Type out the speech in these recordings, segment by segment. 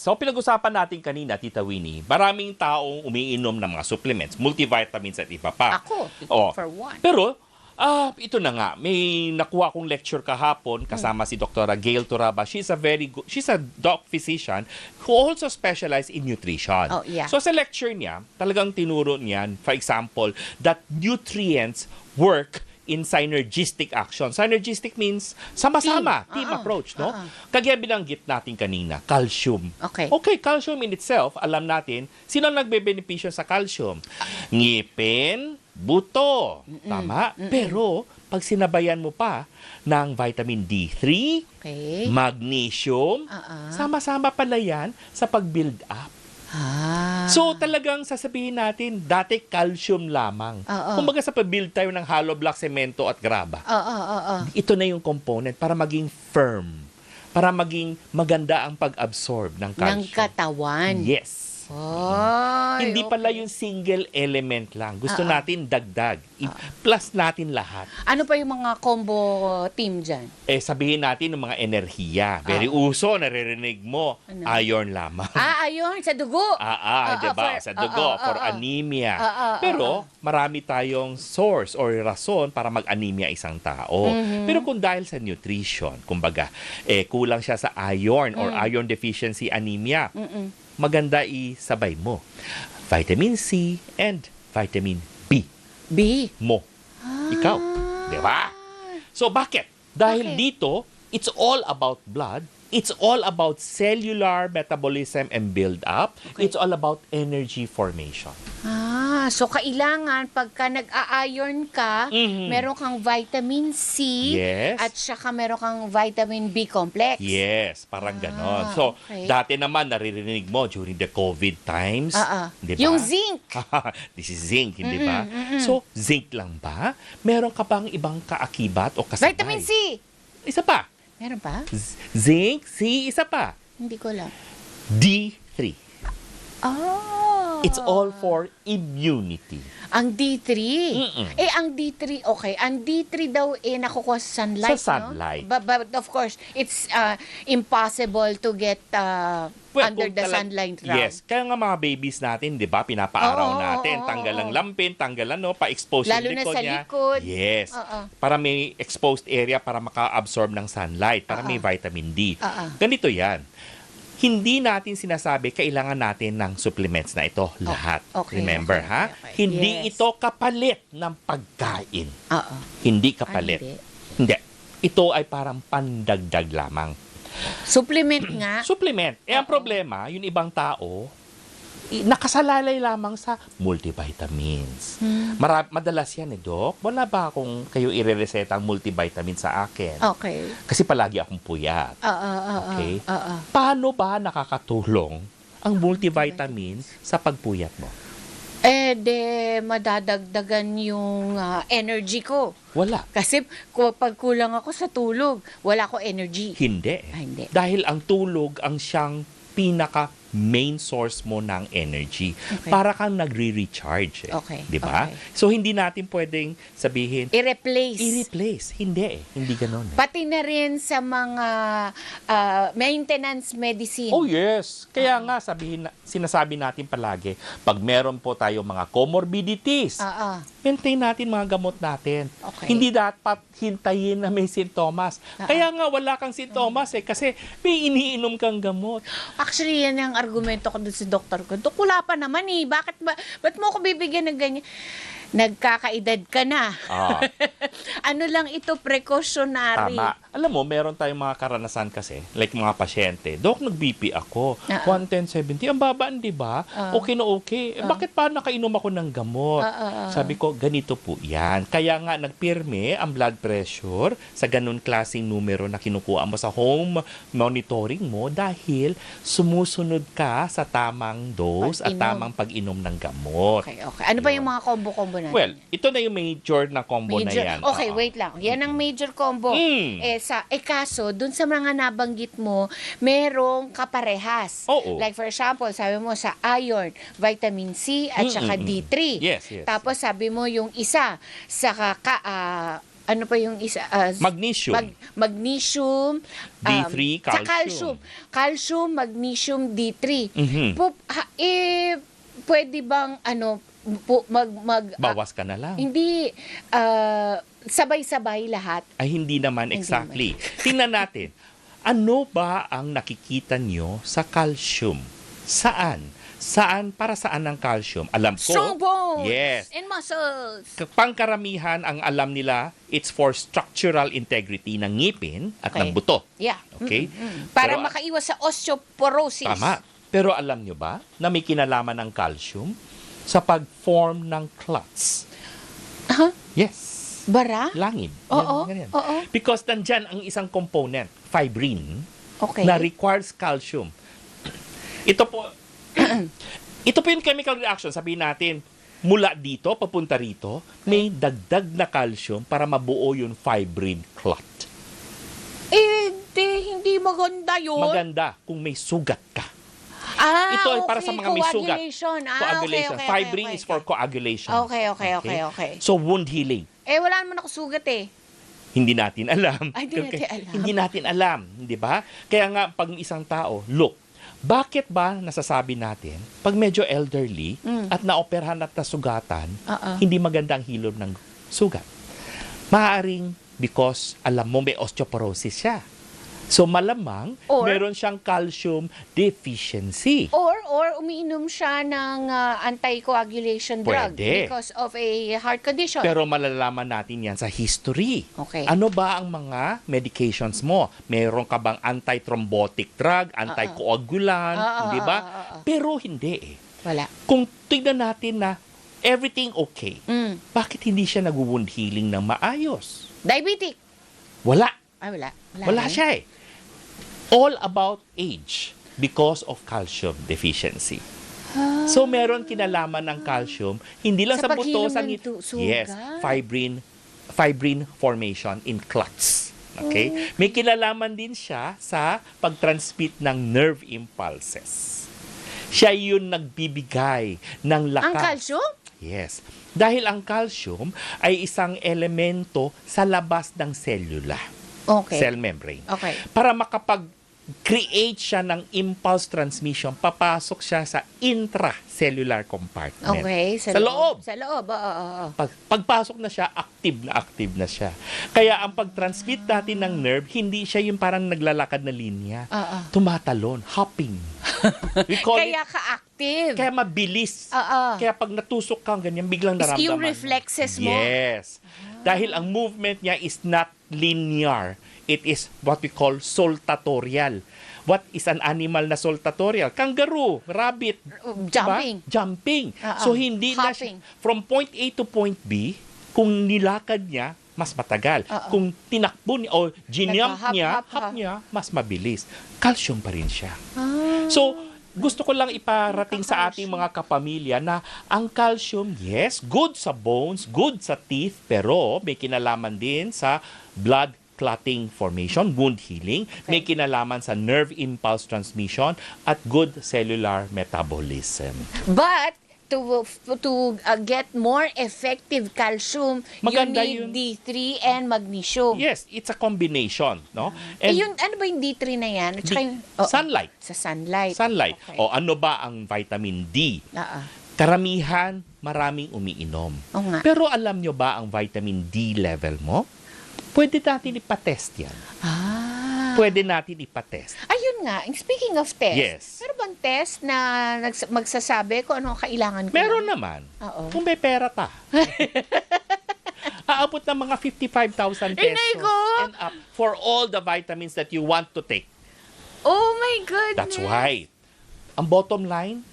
So, pinag-usapan natin kanina, Tita Winnie, maraming taong umiinom ng mga supplements, multivitamins at iba pa. Ako, Oh. for one. Pero, ito na nga, may nakuha kong lecture kahapon kasama si Dr. Gail Turaba. She's a doc physician who also specializes in nutrition. Oh, yeah. So sa lecture niya, talagang tinuro niyan, for example, that nutrients work in synergistic action. Synergistic means sama-sama, team approach, no? Kaya binanggit natin kanina, calcium. Okay. Okay, calcium in itself, alam natin, sino ang nagbe-benepisyo sa calcium? Ngipin, buto. Tama? Pero, pag sinabayan mo pa ng vitamin D3, Okay. magnesium, sama-sama pala yan sa pag-build up. So, talagang sasabihin natin, dati calcium lamang. Kumbaga sa pag-build tayo ng hollow block, semento at graba. Ito na yung component para maging firm. Para maging maganda ang pag-absorb ng calcium. Ng katawan. Yes. Ay, Hindi pala okay. yung single element lang. Gusto natin dagdag. Plus natin lahat. Ano pa yung mga combo team dyan? Sabihin natin ng mga enerhiya. Very uso, naririnig mo. Ano? Iron lamang. Ayun, sa dugo. Diba? Sa dugo, for anemia. Pero, marami tayong source or rason para mag-anemia isang tao. Pero kung dahil sa nutrition, kumbaga, kulang siya sa iron or iron deficiency anemia, maganda isabay mo. Vitamin C and vitamin B. B. Mo. Ikaw. Di ba? So, bakit? Dahil Okay. dito, it's all about blood. It's all about cellular metabolism and build-up. Okay. It's all about energy formation. So kailangan pagka nag-a-iron ka, Mhm. meron kang vitamin C Yes. at saka meron kang vitamin B complex. Yes, parang ganon. So, okay. dati naman naririnig mo during the COVID times. Di ba? Yung zinc. This is zinc, hindi ba? So, zinc lang ba? Meron ka bang ibang kaakibat o kasabay? Vitamin C. Isa pa. Meron pa? Zinc, C, isa pa. Hindi ko alam. D3. Oh. It's all for immunity. Ang D3. Mm-mm. Ang D3, okay. Ang D3 daw nakukuha sa sunlight, Sa sunlight. No? But of course, it's impossible to get under kung the sunlight round. Yes. Kaya nga mga babies natin, di ba, pinapaaraw Oo, natin. oo, Tanggal ang oo. lampin, tanggal pa-expose Lalo yung na likod sa niya. likod. Yes. Oo. Para may exposed area para maka-absorb ng sunlight, para may vitamin D. Ganito yan. Hindi natin sinasabi kailangan natin ng supplements na ito. Lahat. Okay, Remember, okay, ha? okay. Hindi Yes. ito kapalit ng pagkain. Oo. Hindi kapalit. Hindi. Hindi. Ito ay parang pandagdag lamang. Supplement nga. Supplement. Ang problema, yung ibang tao, nakasalalay lamang sa multivitamins. Madalas yan Dok. Wala ba akong kayo ire-reseta ang multivitamin sa akin? Okay. Kasi palagi akong puyat. Okay? Paano ba nakakatulong ang multivitamins sa pagpuyat mo? Madadagdagan yung energy ko. Wala. Kasi pag kulang ako sa tulog, wala ko energy. Hindi. Hindi. Dahil ang tulog ang siyang pinaka main source mo ng energy. Okay. Para kang nagre-recharge. Okay. Di ba? Okay. So, hindi natin pwedeng sabihin, I-replace. Hindi. Hindi ganun. Pati na rin sa mga maintenance medicine. Oh, yes. Kaya nga, sinasabi natin palagi, pag meron po tayo mga comorbidities, maintain natin mga gamot natin. Okay. Hindi dapat hintayin na may sintomas. Kaya nga, wala kang sintomas kasi may iniinom kang gamot. Actually, yan ang argumento ko doon sa doktor ko. Dok, wala pa naman ba't mo ako bibigyan ng ganyan? Nagkakaedad ka na. Ano lang ito, precautionary. Tama. Alam mo, meron tayong mga karanasan kasi, like mga pasyente, Dok, nag-BP ako, 110/70, ang babaan, di ba? Okay na okay. Bakit pa nakainom ako ng gamot? Sabi ko, ganito po yan. Kaya nga, nagpirme ang blood pressure sa ganun klaseng numero na kinukuha mo sa home monitoring mo dahil sumusunod ka sa tamang dose at Pag-inom. tamang pag-inom ng gamot. Okay. Ano ba yung mga combo-combo natin? Well, ito na yung major na combo na yan. Okay, Oo. wait lang. Yan ang major combo. Kaso, dun sa mga nabanggit mo, merong kaparehas. Oo. Like for example, sabi mo sa iron, vitamin C at saka D3. Yes. Tapos sabi mo yung isa sa ano pa yung isa? Magnesium. Magnesium. D3, sa calcium. Calcium, magnesium, D3. Mhm. Pwede bang Bawas ka na lang. hindi sabay-sabay lahat? Ay, hindi naman exactly. Tingnan natin. Ano ba ang nakikita nyo sa calcium? Saan? Para saan ang calcium? Alam ko. Strong bones Yes. and muscles. Pangkaramihan ang alam nila, it's for structural integrity ng ngipin at ng buto. Yeah. Okay? Para Pero, makaiwas sa osteoporosis. Tama. Pero alam nyo ba na may kinalaman ng calcium sa pag-form ng clots? Huh? Yes. Bara? Langid. Oo. Ganyan. Oo. Because nandyan ang isang component, fibrin, Okay. na requires calcium. Ito po, ito po yung chemical reaction. Sabihin natin, mula dito, papunta rito, may dagdag na calcium para mabuo yung fibrin clot. Hindi maganda yun. Maganda kung may sugat ka. Ito ay para sa mga may sugat. Coagulation. Coagulation. Okay. Fibrin is for coagulation. Okay. So, wound healing. Wala naman ako sugat eh. Hindi natin alam. Ay, hindi natin alam. Hindi natin alam, di ba? Kaya nga, pag isang tao, look, bakit ba nasasabi natin, pag medyo elderly at naoperahan at nasugatan, hindi maganda ang hilom ng sugat? Maaaring because alam mo may osteoporosis siya. So malamang meron siyang calcium deficiency. Or umiinom siya ng anticoagulation drug Pwede. because of a heart condition. Pero malalaman natin yan sa history. Okay. Ano ba ang mga medications mo? Meron ka bang anti-thrombotic drug, anticoagulant, di ba? Pero hindi eh. Wala. Kung tignan natin na everything okay, bakit hindi siya nag-wound healing ng maayos? Diabetic. Wala. Wala Siya eh. All about age because of calcium deficiency. So meron kinalaman ng calcium hindi lang Sa sa buto, paghilom sa ng sugat? yes, fibrin formation in clots. Okay? May kinalaman din siya sa pag-transmit ng nerve impulses. Siya yun nagbibigay ng lakas. Ang calcium? Yes. Dahil ang calcium ay isang elemento sa labas ng selula. Okay. Cell membrane. Okay. Para makapag-create siya ng impulse transmission, papasok siya sa intracellular compartment. Okay. Sa loob. Sa loob, oo. Pagpasok na siya, active na siya. Kaya ang pag-transmit natin ng nerve, hindi siya yung parang naglalakad na linya. Tumatalon, hopping. We call Kaya ka-active. kaya mabilis. Kaya pag natusok ka, ganyan, biglang Is naramdaman. yung reflexes mo? Yes. Dahil ang movement niya is not linear. It is what we call saltatorial. What is an animal na saltatorial? Kangaroo, rabbit. Jumping. Diba? Jumping. So, hindi na Hopping. siya, from point A to point B, kung nilakad niya, mas matagal. Kung tinakbo niya o ginamp niya, hop niya, mas mabilis. Calcium pa rin siya. So, gusto ko lang iparating sa ating mga kapamilya na ang calcium, yes, good sa bones, good sa teeth, pero may kinalaman din sa blood clotting formation, wound healing, may kinalaman sa nerve impulse transmission, at good cellular metabolism. But, to get more effective calcium, Maganda you need D3 and magnesium. Yes, it's a combination, no? And ano ba yung D3 na yan? At saka sunlight. Sa sunlight. Sunlight. Okay. O ano ba ang vitamin D? Karamihan, maraming umiinom. Oo nga. Pero alam nyo ba ang vitamin D level mo? Pwede natin ipatest yan. Pwede natin ipatest. Ayun nga, speaking of test, Yes. meron bang test na magsasabi kung ano ang kailangan ko? Meron naman. Oo. Kung may pera ta. Aabot ng mga 55,000 pesos Inay ko! and up for all the vitamins that you want to take. Oh my goodness! That's why. Ang bottom line,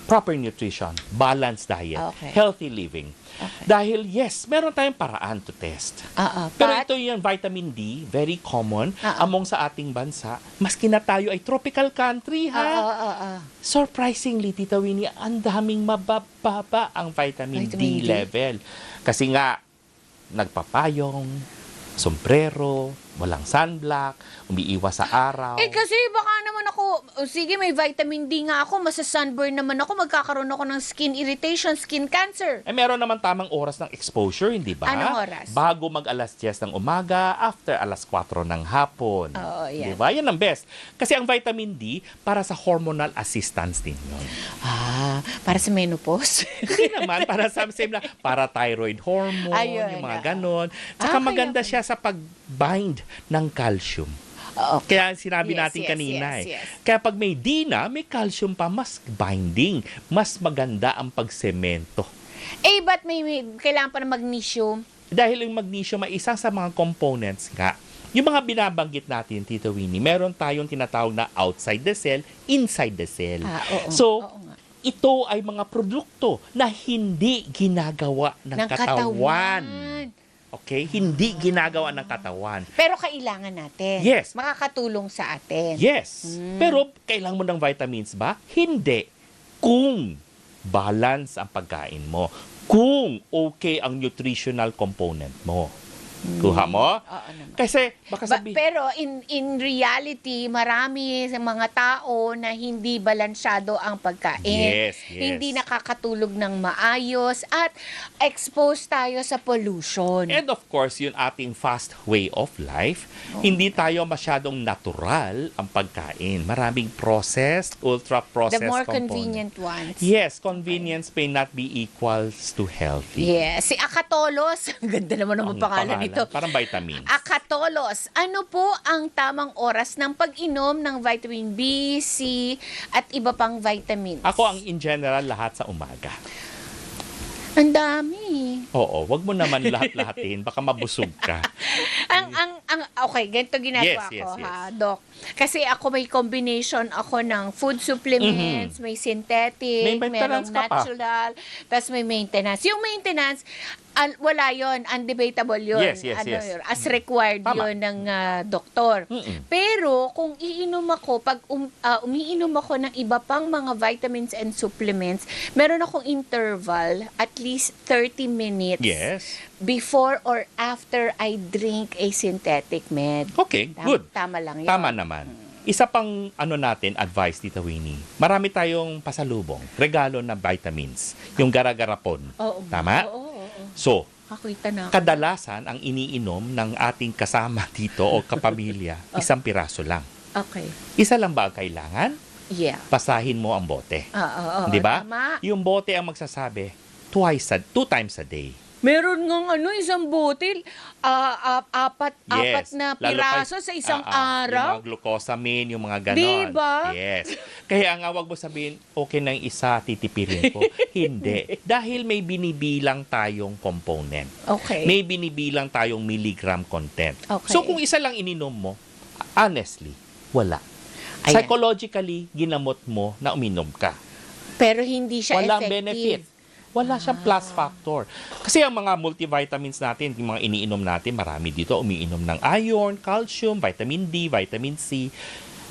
proper nutrition, balanced diet, Okay. healthy living. Okay. Dahil yes, meron tayong paraan to test. Pero But, ito yung vitamin D, very common Oo. among sa ating bansa. Maski na tayo ay tropical country, ha? Surprisingly, Tita Winnie, ang daming mabababa ang vitamin D level. Kasi nga, nagpapayong, sombrero, walang sunblock, umiiwas sa araw. Kasi baka naman ako, sige may vitamin D nga ako, masa-sunburn naman ako, magkakaroon ako ng skin irritation, skin cancer. Meron naman tamang oras ng exposure, hindi ba? Anong oras? Bago mag-alas 10 ng umaga, after alas 4 ng hapon. Oo, yan. Di ba? Yan ang best. Kasi ang vitamin D, para sa hormonal assistance din yun. Para sa menopause. Hindi naman, para sa same lang, para thyroid hormone, Ayun, yung mga ganon. Tsaka maganda siya sa pag-bind ng calcium. Okay. Kaya sinabi natin kanina Kaya pag may D na, may calcium pa, mas binding. Mas maganda ang pagsemento. Ba't may kailangan pa ng magnesium? Dahil yung magnesium ay isa sa mga components nga. Yung mga binabanggit natin, Tito Winnie, meron tayong tinatawag na outside the cell, inside the cell. So, ito ay mga produkto na hindi ginagawa ng katawan. Okay? Hindi ginagawa ng katawan. Pero kailangan natin. Yes. Makakatulong sa atin. Yes. Pero kailangan mo ng vitamins ba? Hindi. Kung balance ang pagkain mo. Kung okay ang nutritional component mo. Kuha mo? Oo naman. Kasi baka sabihin... Pero in reality, marami sa mga tao na hindi balansyado ang pagkain. Yes. Hindi nakakatulog ng maayos at exposed tayo sa pollution. And of course, yung ating fast way of life, hindi tayo masyadong natural ang pagkain. Maraming processed, ultra-processed The more component. convenient ones. Yes, convenience may not be equals to healthy. Yes. Si Akatolos, ang ganda naman ang pangalan nito. Parang vitamins. Akatolos, ano po ang tamang oras ng pag-inom ng vitamin B, C, at iba pang vitamins? Ako ang in general lahat sa umaga. Ang dami. Oo, wag mo naman lahat-lahatin, baka mabusog ka. Okay, ganito ginagawa Yes. ko, Doc. Kasi ako may combination ako ng food supplements, may synthetic, May maintenance merong ka pa. natural, tapos may maintenance. Yung maintenance, wala yon, undebatable yun. Yes. Yun, as required Tama. yun ng doktor. Pero kung iinom ako, pag umiinom ako ng iba pang mga vitamins and supplements, meron akong interval, at least 30 minutes Yes. before or after I drink a synthetic med. Okay, good. Tama lang yun. Tama naman. Isa pang advice, Tita Winnie. Marami tayong pasalubong, regalo na vitamins. Yung gara-garapon. Oo. Tama? Oo. So, Kakita na ako. kadalasan ang iniinom ng ating kasama dito o kapamilya, isang piraso lang. Okay. Isa lang ba ang kailangan? Yeah. Basahin mo ang bote. Oo. Di ba? Tama. Yung bote ang magsasabi, 2 times a day. Meron ngang isang botel, apat na Lalo piraso pa- sa isang Yung araw. mga glucosamine, yung mga ganon. Diba? Yes. Kaya nga wag mo sabihin, okay na yung isa, titipirin ko. Hindi. Dahil may binibilang tayong component. Okay. May binibilang tayong milligram content. Okay. So kung isa lang ininom mo, honestly, wala. Ayan. Psychologically, ginamot mo na uminom ka. Pero hindi siya Walang effective. benefit. Wala siyang plus factor. Kasi ang mga multivitamins natin, yung mga iniinom natin, marami dito umiinom ng iron, calcium, vitamin D, vitamin C.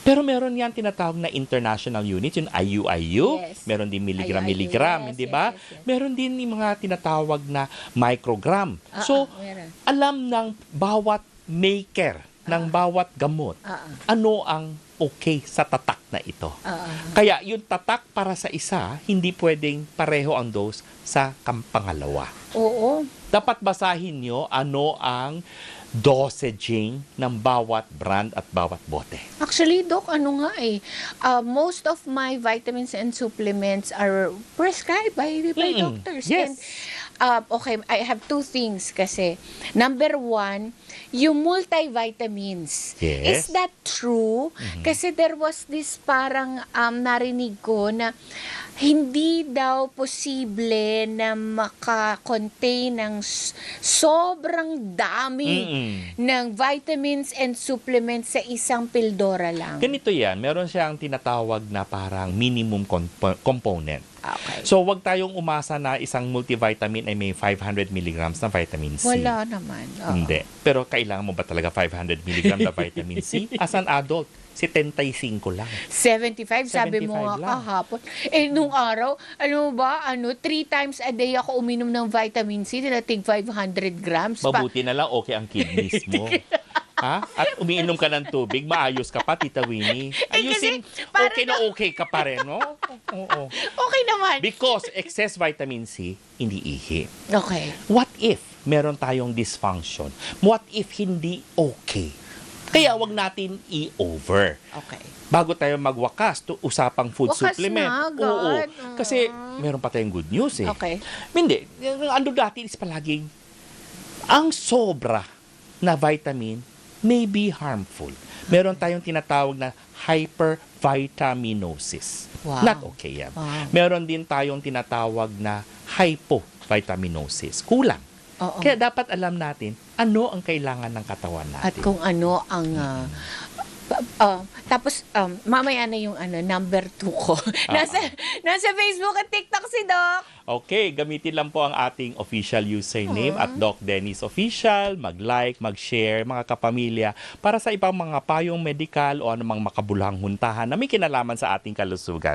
Pero meron yan tinatawag na international units, yung IU-IU. Yes. Meron din IU-IU, milligram, yes, hindi ba? yes. Meron din yung mga tinatawag na microgram. So, Meron. alam ng bawat maker, ng bawat gamot, ano ang okay sa tatak na ito. Kaya yung tatak para sa isa, hindi pwedeng pareho ang dose sa pangalawa. Oo. Dapat basahin nyo ano ang dosaging ng bawat brand at bawat bote. Actually, Doc, most of my vitamins and supplements are prescribed by doctors. Yes. And, okay, I have two things kasi. Number one, yung multivitamins. Yes. Is that true? Kasi there was this parang narinig ko na hindi daw posible na maka-contain ng sobrang dami ng vitamins and supplements sa isang pildora lang. Ganito yan, meron siyang tinatawag na parang minimum component. Okay. So, wag tayong umasa na isang multivitamin ay may 500 milligrams na vitamin C. Wala naman. Oo. Hindi. Pero kailangan mo ba talaga 500 milligram na vitamin C? As an adult, 75 lang. 75, sabi mo 75 nga lang. kahapon. Nung araw, 3 times a day ako uminom ng vitamin C, tinatig 500 grams. Mabuti na lang okay ang kidneys mo. Ha? At umiinom ka ng tubig, maayos ka pa, Tita Winnie. Ayusin, parang okay na okay ka pa rin, no? Oo. Okay naman. Because excess vitamin C, hindi ihi. Okay. What if meron tayong dysfunction? What if hindi okay? Kaya wag natin i-over. Okay. Bago tayo magwakas, usapang food Wakas supplement. na, God. Oo. Kasi meron pa tayong good news eh. Okay. Hindi. Ano dati is palaging ang sobra na vitamin may be harmful. Meron tayong tinatawag na hypervitaminosis. Wow. Not okay yan. Wow. Meron din tayong tinatawag na hypovitaminosis. Kulang. Oo. Kaya dapat alam natin ano ang kailangan ng katawan At natin. kung ano ang tapos mamaya na yung number 2 ko. nasa Facebook at TikTok si Doc. Okay, gamitin lang po ang ating official username at Doc Dennis Official. Mag-like, mag-share, mga kapamilya, para sa ibang mga payong medikal o anumang makabuluhang huntahan na may kinalaman sa ating kalusugan.